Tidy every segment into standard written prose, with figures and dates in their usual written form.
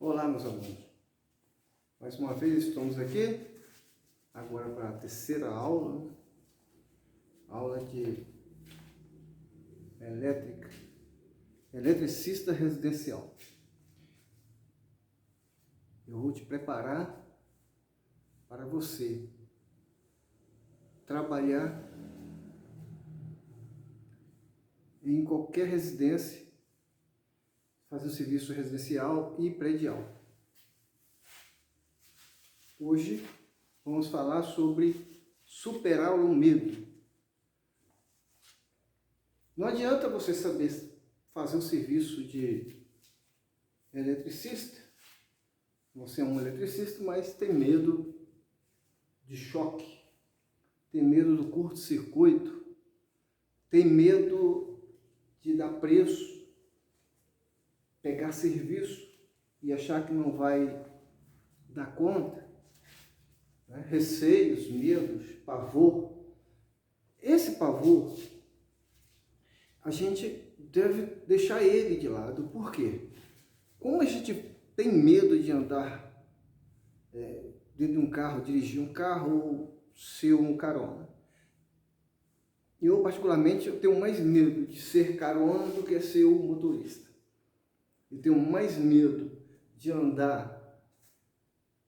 Olá, meus alunos. Mais uma vez estamos aqui, agora para a terceira aula, aula de eletricista residencial. Eu vou te preparar para você trabalhar em qualquer residência, fazer o serviço residencial e predial. Hoje vamos falar sobre superar o medo. Não adianta você saber fazer o serviço de eletricista, você é um eletricista, mas tem medo de choque, tem medo do curto-circuito, tem medo de dar preço, pegar serviço e achar que não vai dar conta, né? Receios, medos, pavor. Esse pavor, a gente deve deixar ele de lado. Por quê? Como a gente tem medo de andar dentro de um carro, dirigir um carro ou ser um carona. Eu, particularmente, eu tenho mais medo de ser carona do que ser o motorista. Eu tenho mais medo de andar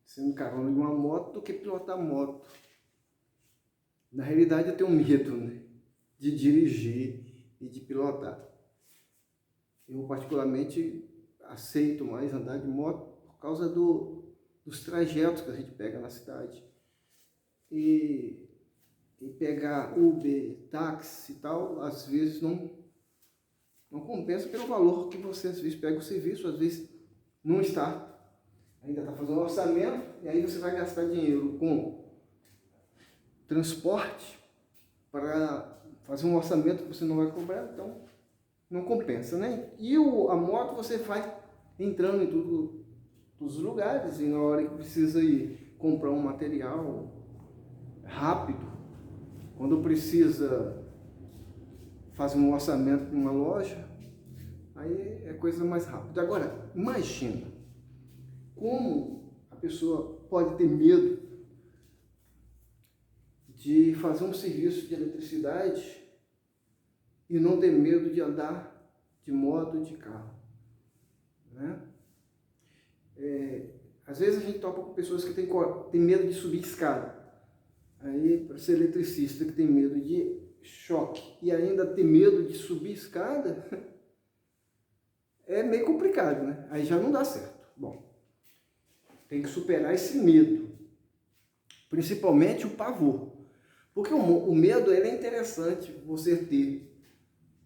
sendo carona de uma moto do que pilotar moto. Na realidade, eu tenho medo, né, de dirigir e de pilotar. Eu, particularmente, aceito mais andar de moto por causa dos trajetos que a gente pega na cidade. E pegar Uber, táxi e tal, às vezes não compensa pelo valor que você às vezes pega o serviço, às vezes não está. Ainda está fazendo um orçamento e aí você vai gastar dinheiro com transporte para fazer um orçamento que você não vai cobrar, então não compensa, né? E a moto você vai entrando em todos os lugares e na hora que precisa ir comprar um material rápido, quando precisa fazer um orçamento numa loja, aí é coisa mais rápida. Agora, imagina como a pessoa pode ter medo de fazer um serviço de eletricidade e não ter medo de andar de moto, de carro, né? Às vezes a gente topa com pessoas que têm medo de subir escada. Aí, para ser eletricista que tem medo de choque e ainda ter medo de subir escada, é meio complicado, né? Aí já não dá certo. Bom, tem que superar esse medo, principalmente o pavor. Porque o medo ele é interessante você ter.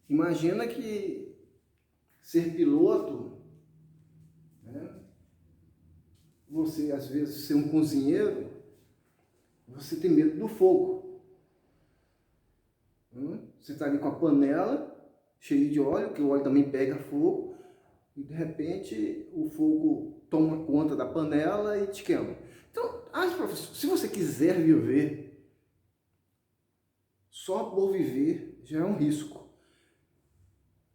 Imagina que ser piloto, né? Você às vezes ser um cozinheiro, você tem medo do fogo. Você está ali com a panela cheia de óleo, que o óleo também pega fogo, e de repente o fogo toma conta da panela e te queima. Então, professor, se você quiser viver, só por viver já é um risco.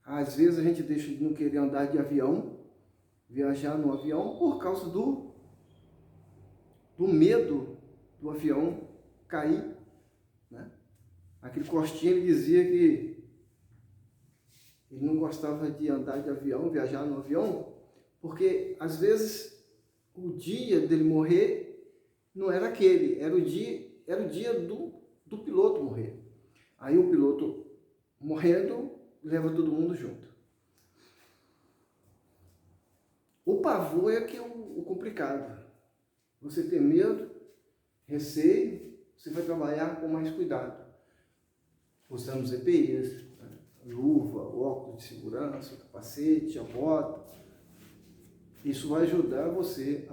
Às vezes a gente deixa de não querer andar de avião, viajar no avião, por causa do medo do avião cair, né? Aquele Costinha, ele dizia que ele não gostava de andar de avião, viajar no avião, porque às vezes o dia dele morrer não era aquele, era o dia do piloto morrer. Aí o piloto morrendo leva todo mundo junto. O pavor é que é o complicado. Você tem medo, receio, você vai trabalhar com mais cuidado, usando os EPIs, né? Luva, óculos de segurança, capacete, a bota. Isso vai ajudar você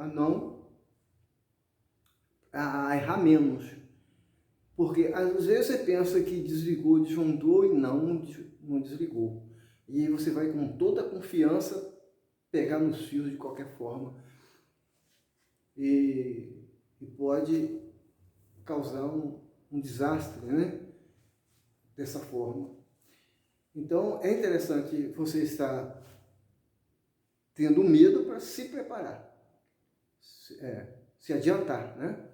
a errar menos. Porque às vezes você pensa que desligou, desjuntou e não desligou. E aí você vai com toda a confiança pegar nos fios de qualquer forma. E pode causar um desastre, né? Dessa forma. Então, é interessante você estar tendo medo para se preparar. se adiantar, né,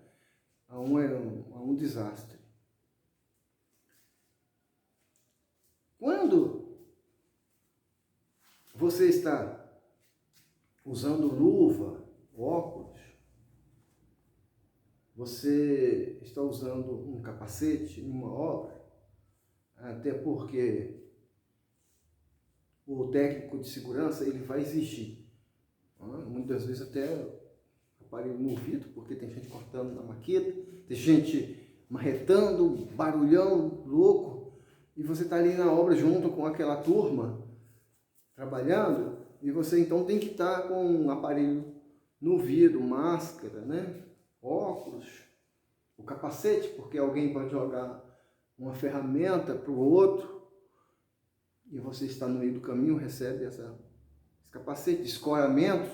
a um desastre. Quando você está usando luva, óculos, você está usando um capacete em uma obra, até porque o técnico de segurança ele vai exigir, muitas vezes até aparelho movido, porque tem gente cortando na maqueta, tem gente marretando, barulhão, louco, e você está ali na obra junto com aquela turma, trabalhando, e você então tem que estar com um aparelho no vidro, máscara, né? Óculos, o capacete, porque alguém pode jogar uma ferramenta para o outro, e você está no meio do caminho, recebe esse capacete, escoramento,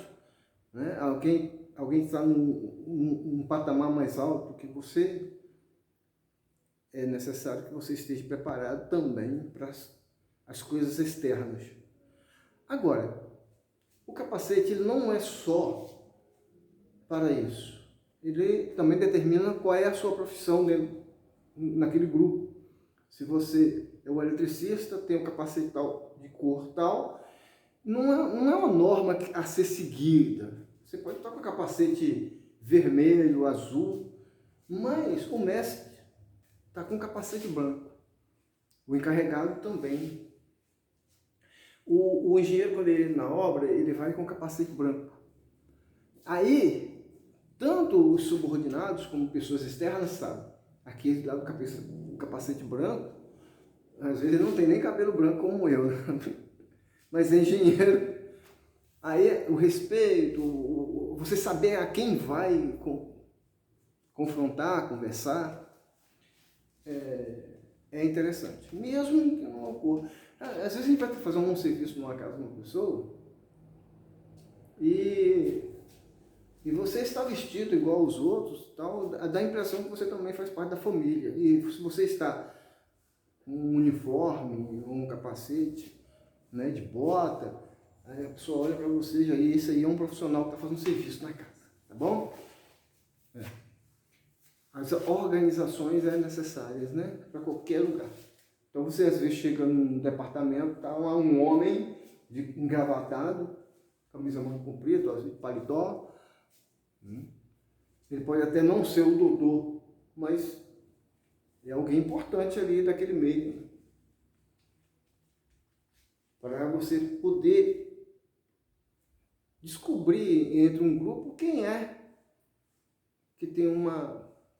né? Alguém está num patamar mais alto que você, é necessário que você esteja preparado também para as coisas externas. Agora, o capacete ele não é só para isso. Ele também determina qual é a sua profissão naquele grupo. Se você é o eletricista, tem o capacete tal, de cor tal, não é uma norma a ser seguida. Você pode estar com o capacete vermelho, azul, mas o mestre está com o capacete branco. O encarregado também. O engenheiro, quando ele na obra, ele vai com o capacete branco. Aí, tanto os subordinados como pessoas externas sabem. Aquele lá do capacete branco, às vezes ele não tem nem cabelo branco como eu, mas é engenheiro. Aí o respeito, você saber a quem vai confrontar, conversar, é interessante. Mesmo que não ocorra. Às vezes a gente vai fazer um serviço numa casa de uma pessoa e você está vestido igual aos outros, tal, dá a impressão que você também faz parte da família. E se você está com um uniforme, um capacete, né, de bota, aí a pessoa olha para você e já, esse aí é um profissional que está fazendo serviço na casa, tá bom? As organizações necessárias, né, para qualquer lugar. Então você às vezes chega num departamento, está lá um homem engravatado, camisa manga comprida, paletó. Ele pode até não ser o doutor, mas é alguém importante ali daquele meio. Para você poder descobrir entre um grupo quem é que tem um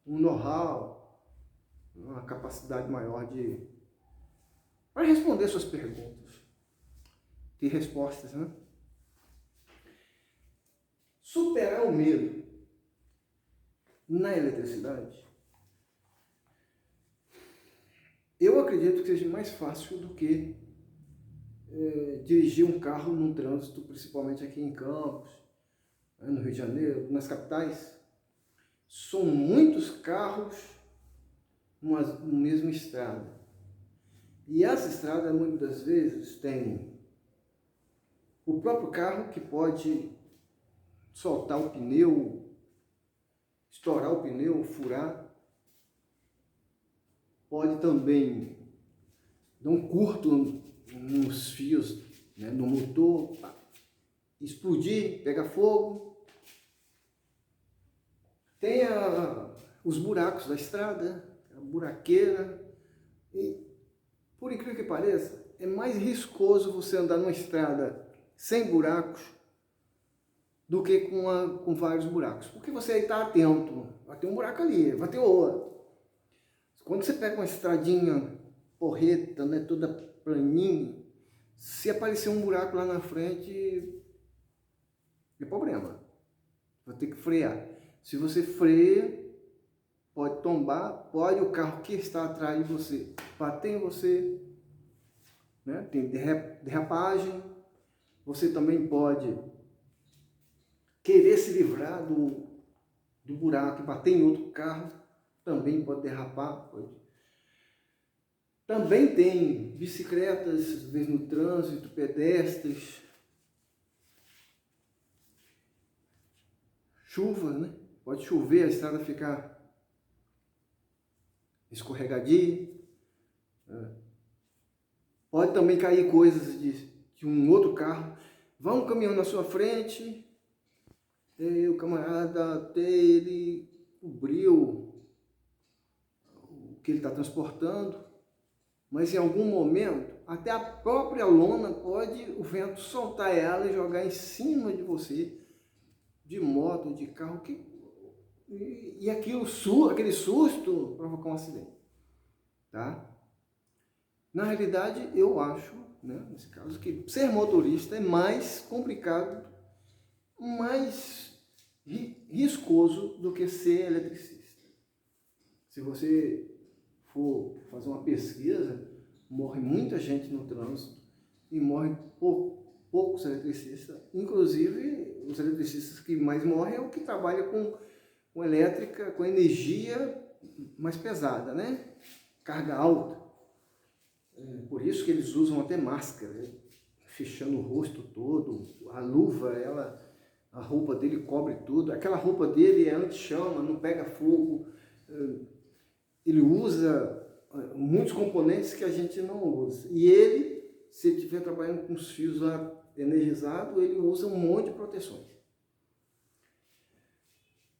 know-how, uma capacidade maior para responder suas perguntas. Ter respostas, né? Superar o medo na eletricidade, eu acredito que seja mais fácil do que dirigir um carro num trânsito, principalmente aqui em Campos, no Rio de Janeiro, nas capitais. São muitos carros numa mesma estrada. E essa estrada, muitas das vezes, tem o próprio carro que pode soltar o pneu, estourar o pneu, furar. Pode também dar um curto nos fios, né, no motor, explodir, pegar fogo. Tem os buracos da estrada, a buraqueira. E, por incrível que pareça, é mais riscoso você andar numa estrada sem buracos do que com vários buracos. Porque você está atento, vai ter um buraco ali, vai ter outro. Quando você pega uma estradinha porreta, né, toda planinha, se aparecer um buraco lá na frente, é problema. Vai ter que frear. Se você freia, pode tombar, pode o carro que está atrás de você bater em você, né? Tem derrapagem. Você também pode querer se livrar do buraco e bater em outro carro, também pode derrapar. Também tem bicicletas, às vezes no trânsito, pedestres, chuva, né? Pode chover, a estrada ficar escorregadia. Pode também cair coisas de um outro carro. Vai um caminhão na sua frente, e o camarada até ele cobriu o que ele está transportando, mas em algum momento, até a própria lona pode o vento soltar ela e jogar em cima de você, de moto, de carro, e aquele susto provocar um acidente, tá? Na realidade, eu acho, né, nesse caso, que ser motorista é mais complicado, mais riscoso do que ser eletricista. Se você for fazer uma pesquisa, morre muita gente no trânsito e morre poucos eletricistas. Inclusive, os eletricistas que mais morrem é o que trabalha com elétrica, com energia mais pesada, né? Carga alta. Por isso que eles usam até máscara, né? Fechando o rosto todo. A luva, a roupa dele cobre tudo. Aquela roupa dele é anti-chama, não pega fogo. Ele usa muitos componentes que a gente não usa. E ele, se ele estiver trabalhando com os fios lá energizados, ele usa um monte de proteções.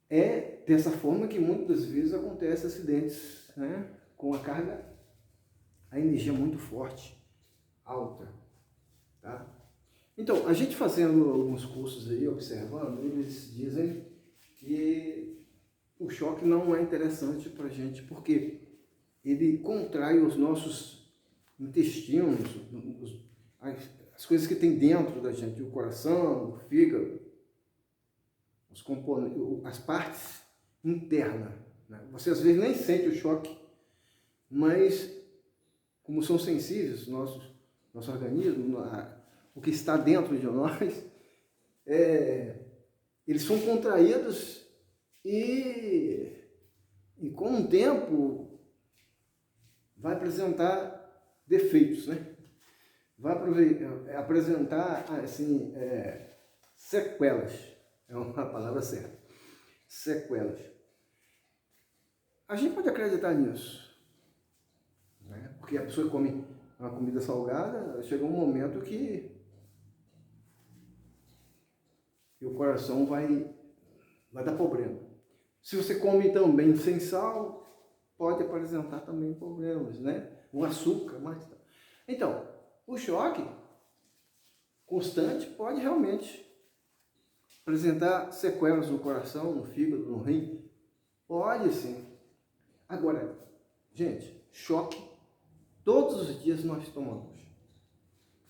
É dessa forma que muitas vezes acontecem acidentes, né? Com a energia muito forte, alta, tá? Então, a gente fazendo alguns cursos aí, observando, eles dizem que o choque não é interessante para a gente, porque ele contrai os nossos intestinos, as coisas que tem dentro da gente, o coração, o fígado, os componentes, as partes internas, né? Você às vezes nem sente o choque, mas como são sensíveis nosso organismo, o que está dentro de nós, eles são contraídos e com o tempo vai apresentar defeitos, né? Vai apresentar assim, sequelas, é uma palavra certa, sequelas. A gente pode acreditar nisso, né? Porque a pessoa come uma comida salgada, chega um momento que o coração vai dar problema. Se você come também sem sal, pode apresentar também problemas, né? O açúcar, mais. Então, o choque constante pode realmente apresentar sequelas no coração, no fígado, no rim. Pode sim. Agora, gente, choque todos os dias nós tomamos.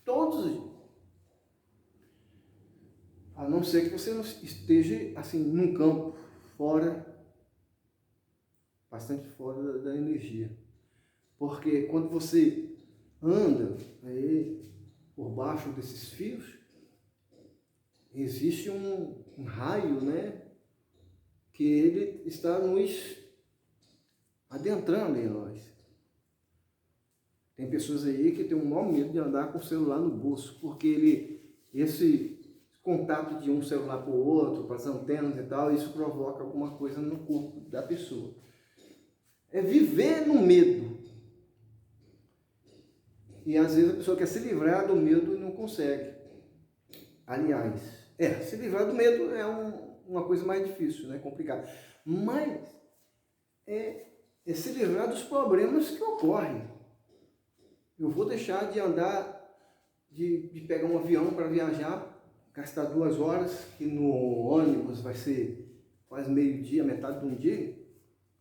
Todos os dias. A não ser que você não esteja assim num campo fora, bastante fora da energia. Porque quando você anda aí por baixo desses fios, existe um raio, né? Que ele está nos adentrando em nós. Tem pessoas aí que têm o maior medo de andar com o celular no bolso, porque esse contato de um celular para o outro, para as antenas e tal, isso provoca alguma coisa no corpo da pessoa. É viver no medo. E às vezes a pessoa quer se livrar do medo e não consegue. Aliás, se livrar do medo é uma coisa mais difícil, né? Complicada. Mas é se livrar dos problemas que ocorrem. Eu vou deixar de andar, de pegar um avião para viajar, gastar 2 horas, que no ônibus vai ser quase meio-dia, metade de um dia,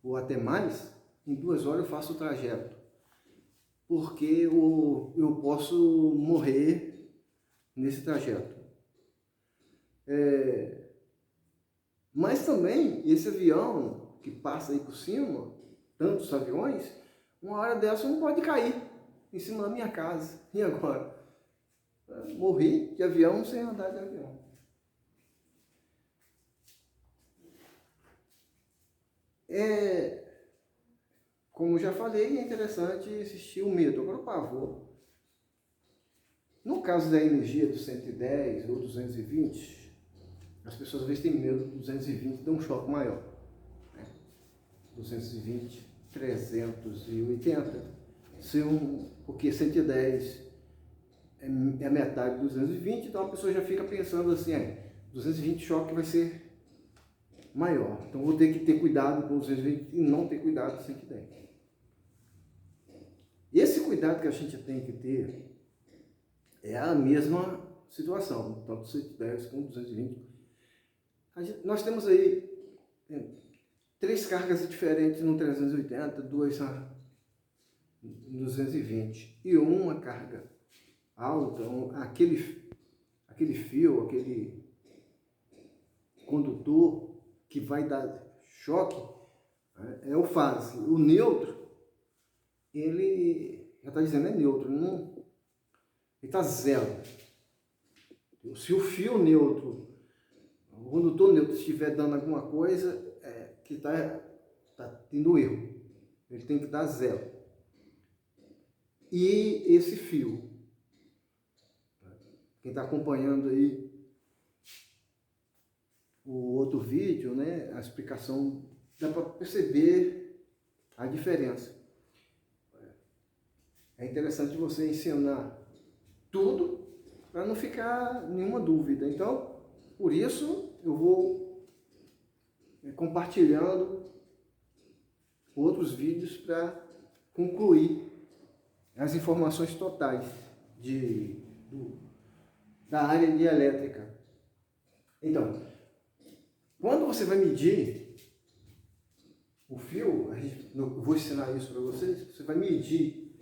ou até mais. Em 2 horas eu faço o trajeto. Porque eu posso morrer nesse trajeto. Mas também, esse avião que passa aí por cima, tantos aviões, uma hora dessa não pode cair em cima da minha casa. E agora? Morri de avião sem andar de avião. Como já falei, é interessante existir o medo. Agora o pavor. No caso da energia do 110 ou 220, As pessoas às vezes têm medo do 220 dar um choque maior, né? 220, 380, porque 110 é a metade do 220, então a pessoa já fica pensando assim, 220 choque vai ser maior, então vou ter que ter cuidado com o 220 e não ter cuidado com 110. Esse cuidado que a gente tem que ter é a mesma situação, tanto 110 como 220. Nós temos aí 3 cargas diferentes no 380, 2 no 220 e uma carga alta, aquele fio, aquele condutor que vai dar choque, é o fase. O neutro, ele já está dizendo é neutro, ele está zero. Se o fio neutro, o condutor neutro estiver dando alguma coisa, que está tendo erro, ele tem que dar zero. E esse fio, quem está acompanhando aí o outro vídeo, né, a explicação, dá para perceber a diferença. É interessante você ensinar tudo para não ficar nenhuma dúvida. Então, por isso eu vou compartilhando outros vídeos para concluir as informações totais da área de elétrica. Então, quando você vai medir o fio, eu vou ensinar isso para vocês, você vai medir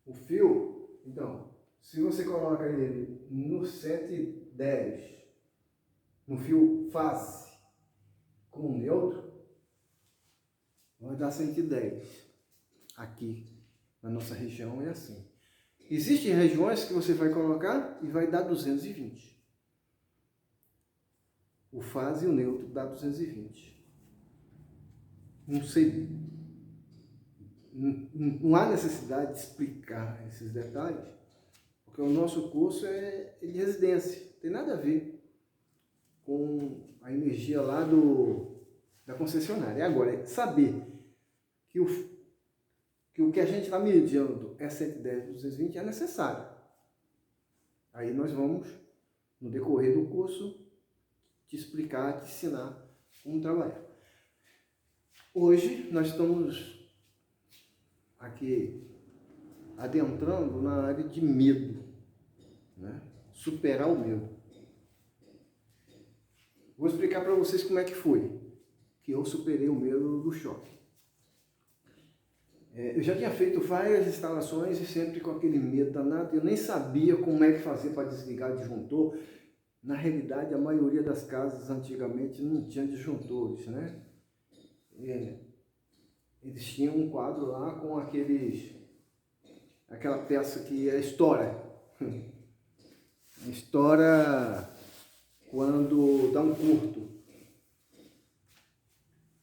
o fio. Então, se você coloca ele no 110, no fio fase com neutro, vai dar 110. Aqui na nossa região é assim. Existem regiões que você vai colocar e vai dar 220. O fase e o neutro dá 220. Não sei, não há necessidade de explicar esses detalhes, porque o nosso curso é de residência, não tem nada a ver com a energia lá da concessionária. Agora, é saber que o que a gente está medindo é 110, 220 é necessário. Aí nós vamos, no decorrer do curso, te explicar, te ensinar como trabalhar. Hoje nós estamos aqui adentrando na área de medo, né? Superar o medo. Vou explicar para vocês como é que foi que eu superei o medo do choque. Eu já tinha feito várias instalações e sempre com aquele medo danado. Eu nem sabia como é que fazer para desligar o disjuntor. Na realidade, a maioria das casas antigamente não tinha disjuntores, né? Eles tinham um quadro lá com aquela peça que estoura. Estoura quando dá um curto.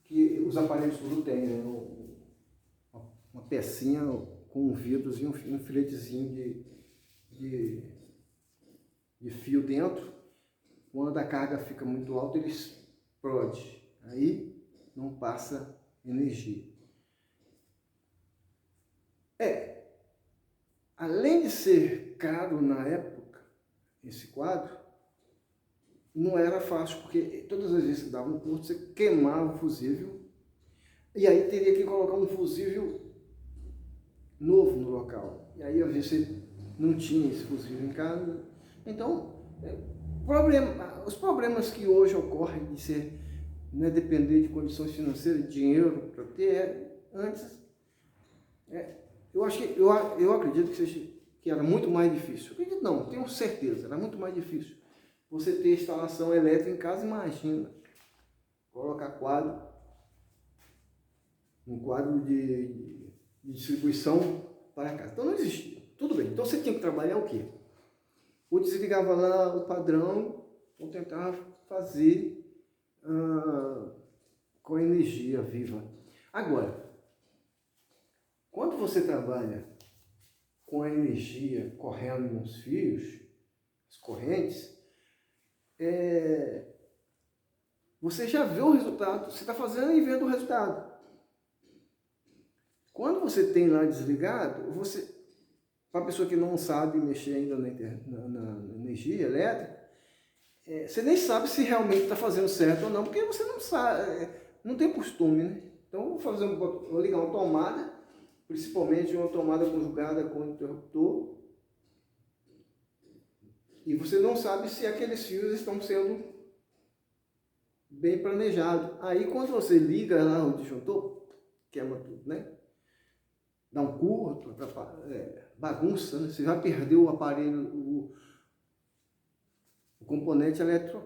Que os aparelhos tudo têm, né? Uma pecinha com um vidrozinho, um filetezinho de fio dentro. Quando a carga fica muito alta, ele explode. Aí não passa energia. Além de ser caro na época, esse quadro, não era fácil, porque todas as vezes que dava um curto, você queimava o fusível, e aí teria que colocar um fusível novo no local. E aí, às vezes, você não tinha esse fusível em casa. Então, os problemas que hoje ocorrem de ser, né, depender de condições financeiras, de dinheiro para ter, antes, eu acredito que era muito mais difícil. Acredito não, tenho certeza, era muito mais difícil. Você ter instalação elétrica em casa, imagina, colocar um quadro de distribuição para casa. Então não existia. Tudo bem, então você tinha que trabalhar o quê? Ou desligava lá o padrão, ou tentava fazer com energia viva. Agora, quando você trabalha com a energia correndo nos fios, as correntes, você já vê o resultado, você está fazendo e vendo o resultado. Quando você tem lá desligado, para a pessoa que não sabe mexer ainda na energia elétrica, você nem sabe se realmente está fazendo certo ou não, porque você não sabe, não tem costume, né? Então vou ligar uma tomada, principalmente uma tomada conjugada com o interruptor, e você não sabe se aqueles fios estão sendo bem planejados. Aí quando você liga lá o disjuntor, queima tudo, né? Dá um curto, bagunça, né? Você já perdeu o aparelho, o componente elétrico,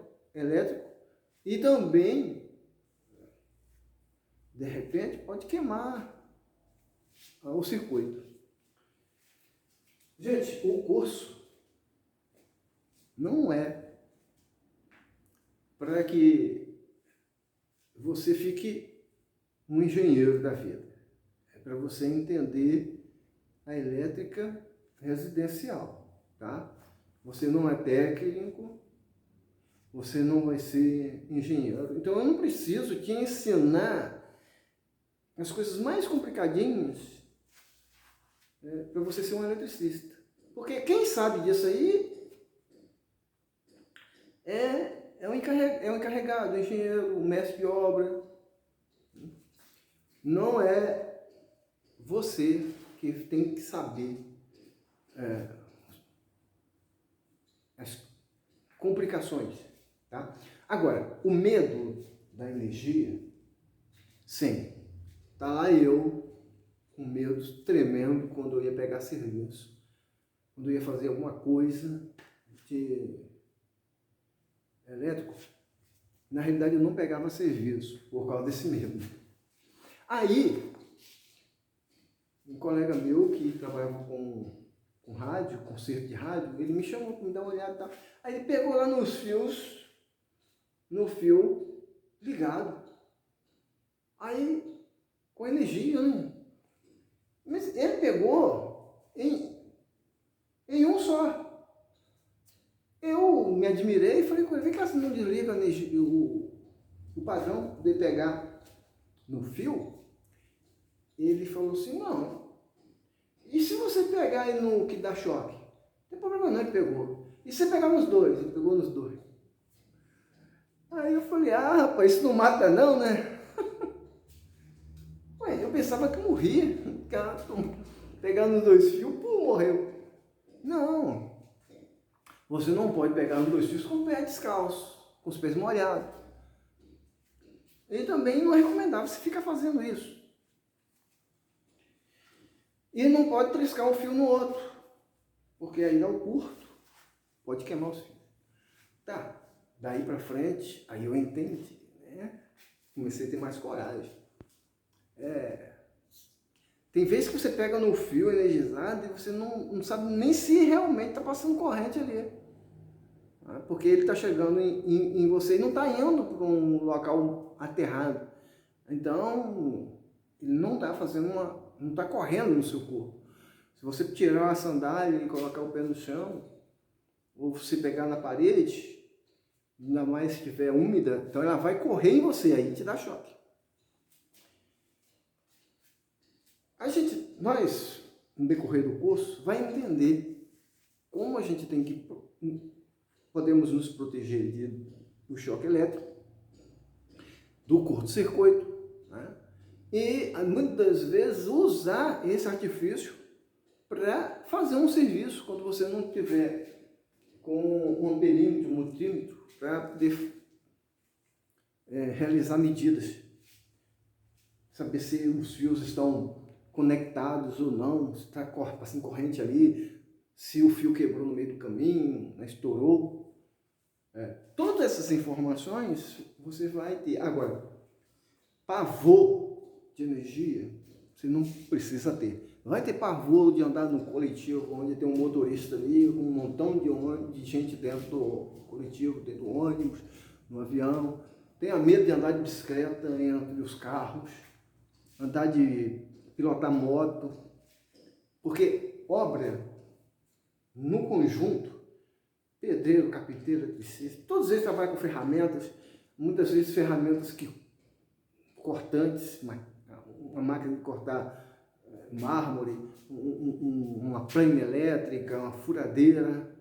e também, de repente, pode queimar o circuito. Gente, o curso não é para que você fique um engenheiro da vida. É para você entender a elétrica residencial, tá? Você não é técnico, você não vai ser engenheiro. Então eu não preciso te ensinar as coisas mais complicadinhas para você ser um eletricista. Porque quem sabe disso aí é o encarregado, o engenheiro, o mestre de obra. Não é você que tem que saber as complicações. Tá? Agora, o medo da energia, sim. Tá lá eu, com medo tremendo quando eu ia pegar serviço, quando eu ia fazer alguma coisa de elétrico. Na realidade, eu não pegava serviço por causa desse medo. Aí, um colega meu que trabalhava com rádio, concerto de rádio, ele me chamou para me dar uma olhada e tal. Aí ele pegou lá nos fios, no fio ligado. Aí, com energia, né? Mas ele pegou em um só. Eu me admirei e falei com ele, vem cá, você não desliga a energia, o padrão de pegar no fio? Ele falou assim, não. E se você pegar aí no que dá choque? Não tem problema não, ele pegou. E se você pegar nos dois? Ele pegou nos dois. Aí eu falei, rapaz, isso não mata não, né? Ué, eu pensava que morria. Pegar nos dois fios, pô, morreu. Não. Você não pode pegar nos dois fios com o pé descalço, com os pés molhados. E também não é recomendável você ficar fazendo isso. E não pode triscar um fio no outro, porque aí dá um curto, pode queimar os fios. Tá, daí pra frente, aí eu entendi, né? Comecei a ter mais coragem. Tem vezes que você pega no fio energizado e você não sabe nem se realmente está passando corrente ali. Porque ele está chegando em você e não está indo para um local aterrado. Então, ele não está não está correndo no seu corpo. Se você tirar a sandália e colocar o pé no chão, ou você pegar na parede, ainda mais se estiver úmida, então ela vai correr em você, aí te dá choque. Nós, no decorrer do curso, vai entender como a gente podemos nos proteger do choque elétrico, do curto-circuito, né? E muitas vezes usar esse artifício para fazer um serviço quando você não tiver com um amperímetro, um multímetro, para poder realizar medidas, saber se os fios estão conectados ou não, se está passando corrente ali, se o fio quebrou no meio do caminho, né, estourou. Todas essas informações você vai ter. Agora, pavor de energia, você não precisa ter. Vai ter pavor de andar no coletivo, onde tem um motorista ali, com um montão de gente dentro do coletivo, dentro do ônibus, no avião. Tenha medo de andar de bicicleta entre os carros, andar de pilotar moto, porque obra no conjunto pedreiro, carpinteiro, eletricista, todos eles trabalham com ferramentas, muitas vezes ferramentas cortantes, uma máquina de cortar mármore, uma plana elétrica, uma furadeira.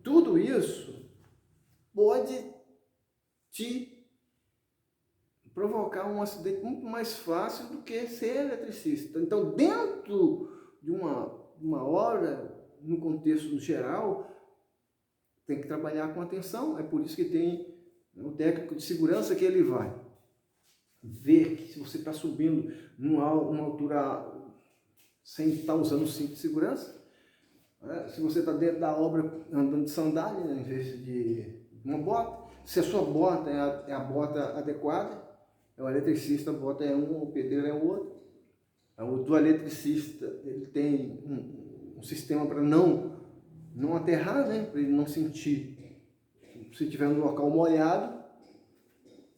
Tudo isso pode te provocar um acidente muito mais fácil do que ser eletricista. Então, dentro de uma obra, no contexto geral, tem que trabalhar com atenção. É por isso que tem o técnico de segurança, que ele vai ver que se você está subindo numa altura sem estar usando o cinto de segurança, se você está dentro da obra andando de sandália, em vez de uma bota, se a sua bota é a bota adequada, o eletricista, a bota é um, o pedreiro é o outro. O do eletricista, ele tem um sistema para não aterrar, né? Para ele não sentir. Se estiver no local molhado,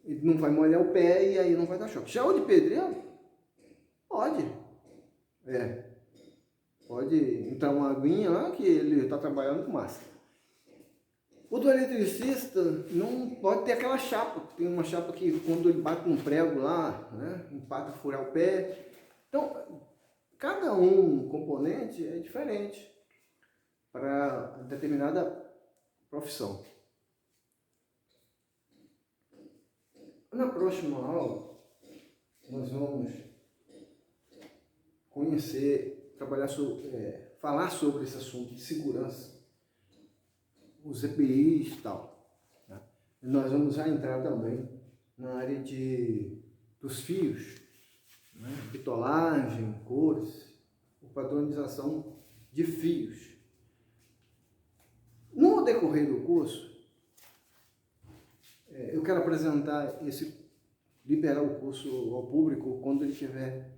ele não vai molhar o pé e aí não vai dar choque. Já o de pedreiro, pode. Pode entrar uma aguinha lá que ele está trabalhando com massa. O do eletricista não pode ter aquela chapa. Tem uma chapa que quando ele bate um prego lá, né, empata, furar o pé. Então, cada componente é diferente para determinada profissão. Na próxima aula, nós vamos conhecer, falar sobre esse assunto de segurança, os EPIs e tal. Né? E nós vamos já entrar também na área dos fios, né? Bitolagem, cores, padronização de fios. No decorrer do curso, eu quero apresentar liberar o curso ao público quando ele estiver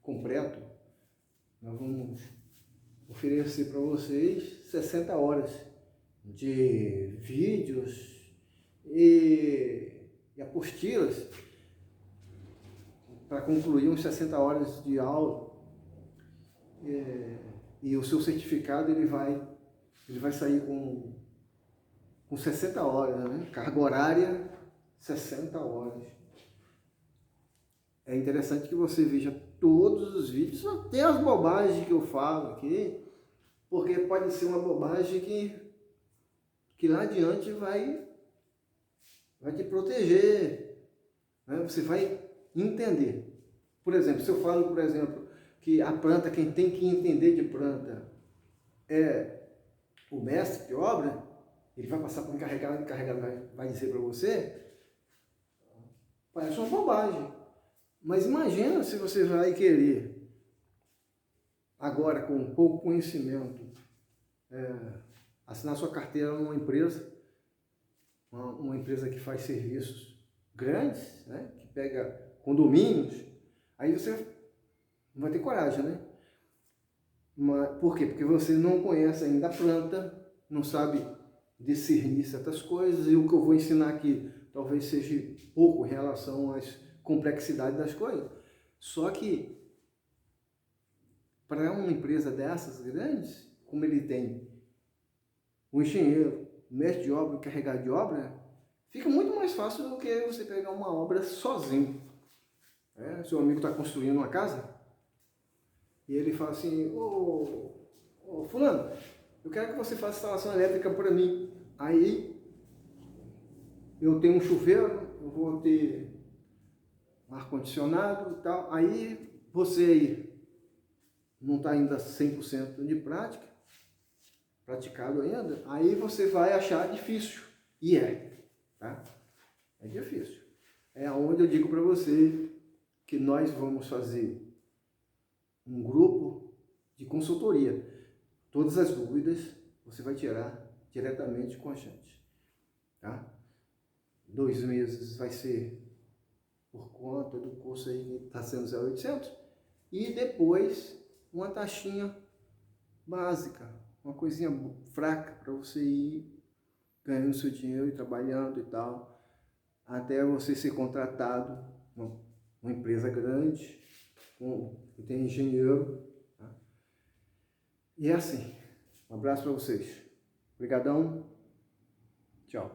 completo. Nós vamos oferecer para vocês 60 horas de vídeos e apostilas para concluir uns 60 horas de aula. E o seu certificado ele vai sair com 60 horas, né? Carga horária 60 horas. É interessante que você veja todos os vídeos, até as bobagens que eu falo aqui, porque pode ser uma bobagem que lá adiante vai te proteger, né? Você vai entender. Por exemplo, se eu falo, que a planta, quem tem que entender de planta é o mestre de obra, ele vai passar para o encarregado, o encarregado vai dizer para você, parece uma bobagem. Mas imagina se você vai querer, agora com pouco conhecimento, assinar sua carteira numa empresa, uma empresa que faz serviços grandes, né, que pega condomínios, aí você não vai ter coragem, né? Por quê? Porque você não conhece ainda a planta, não sabe discernir certas coisas, e o que eu vou ensinar aqui talvez seja pouco em relação às complexidades das coisas. Só que, para uma empresa dessas grandes, como ele tem o engenheiro, o mestre de obra, o encarregado de obra, fica muito mais fácil do que você pegar uma obra sozinho. Seu amigo está construindo uma casa, e ele fala assim, ô fulano, eu quero que você faça instalação elétrica para mim. Aí, eu tenho um chuveiro, eu vou ter um ar-condicionado e tal. Aí, você não está ainda 100% de praticado ainda, aí você vai achar difícil. E tá? É difícil. É onde eu digo para você que nós vamos fazer um grupo de consultoria. Todas as dúvidas você vai tirar diretamente com a gente, tá? 2 meses vai ser por conta do curso aí que está sendo 0,800 e depois uma taxinha básica, uma coisinha fraca para você ir ganhando seu dinheiro e trabalhando e tal, até você ser contratado numa empresa grande, que tem engenheiro, tá? E é assim. Um abraço para vocês. Obrigadão. Tchau.